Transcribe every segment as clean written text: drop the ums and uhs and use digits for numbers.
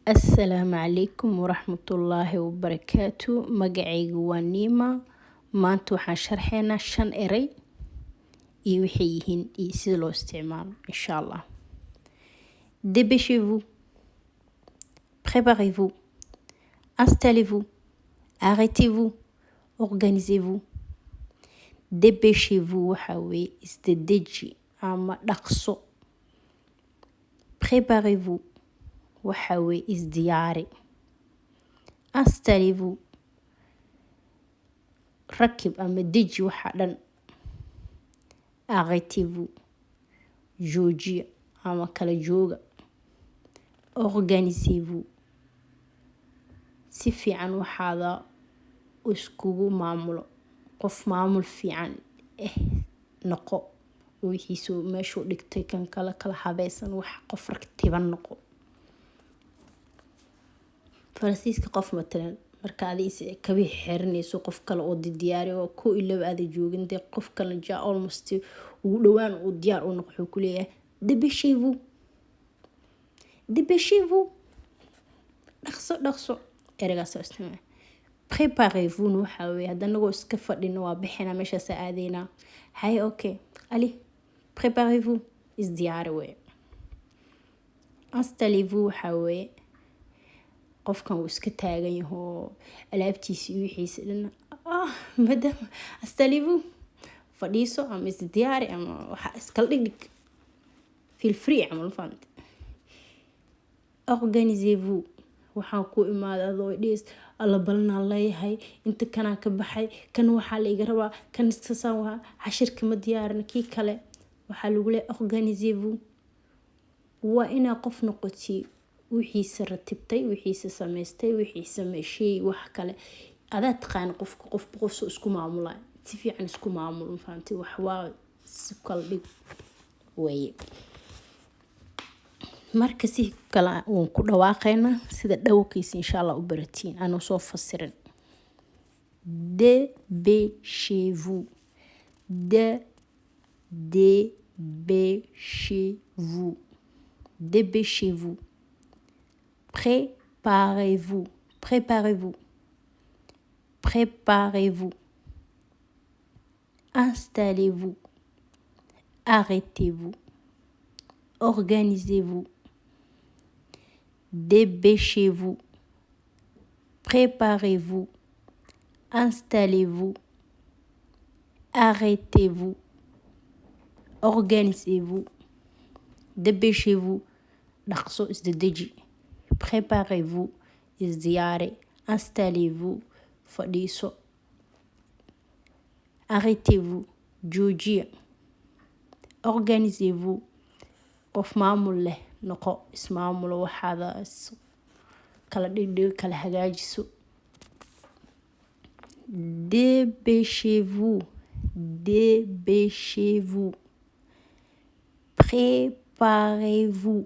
السلام عليكم ورحمة الله وبركاته. مقعيق وانيما maanta waxaan sharxeynaa 5 eray iyo waxay yihiin iyo sida loo isticmaalo insha Allah. Dépêchez-vous, préparez-vous, installez-vous, arrêtez-vous, organisez-vous. Dépêchez-vous waxa weeye isdadeji ama dhaqso. Préparez-vous waxa weeye isdiyaari. Installez-vous rakib ama deji waxa dhan. Arrêtez-vous joojiya ama kala jooga. Organisez-vous si fiican waxaada iskugu maamulo. Qof maamul fiican noqo wixiisu meeshuu dhigtay kan kala habaysan wax qof ragtiban noqo. Faransiiska qof matalan marka adiisa kabi xirnayso qof kale oo diyaari oo ku ilaa aad joogin de qof kale ja almost ugu dhawaan oo diyaar u noqdo ku leeyahay dépêchez-vous. Dépêchez-vous dhaqso eragaas isticmaal. Préparez-vous waxa weeye hadanago iska fadhino waa bixina meesha saadeena. Hay okay allez préparez-vous isdiyaari weeye. Installez-vous waxa weeye qofkan uu iska taagan yahay alaabtiisa iyo wixiisa dhan madam installez-vous fadhiiso ama isdiyaari ama waxa iska dhig feel free amal fahmt. Organisez-vous waxaan ku imaado dhis alla balna leeyahay inta kana ka baxay kan waxa la iga rabaa kan istasaan waa cashirka ma diyaarin kii kale waxa lagu leeyahay organisez-vous waa ina qof noqotay wixiisa ratibtay wixiisa sameystay wixiisa meeshay wax kale aad taqaan qof isku maamulay si fiican isku maamul fahamtay wax waa si kala dhig way marka si kala oo ku dhawaaqayna sida dhawqiisa insha Allah u baratiin aan soo fasirin. Dépêchez-vous. Dépêchez-vous. Dépêchez-vous. Préparez-vous. Préparez-vous. Préparez-vous. Installez-vous. Arrêtez-vous. Organisez-vous. Dépêchez-vous. Préparez-vous. Installez-vous. Arrêtez-vous. Organisez-vous. Dépêchez-vous. Dhaqso isdadeji. Préparez-vous isdiyaari. Installez-vous fadhiiso. Arrêtez-vous joojiya. Organisez-vous qof maamul leh noqo ismaamulo waxaada kala dhigdhig kala hagaajiso. Dépêchez-vous. Dépêchez-vous. Préparez-vous.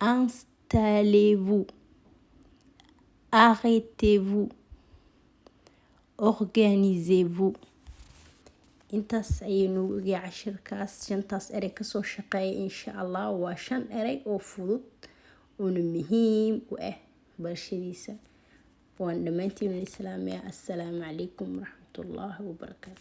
Installez-vous. Arrêtez-vous. Organisez-vous. intaas aynu uga cashirkaas 5taas eray ka soo shaqeey insha Allah waa 5 eray oo fudud oo muhiim u ah barashadiisa waan dhamaantiin islaamiya. Assalaamu calaykum waraxmatullaahi wabarakaatuh.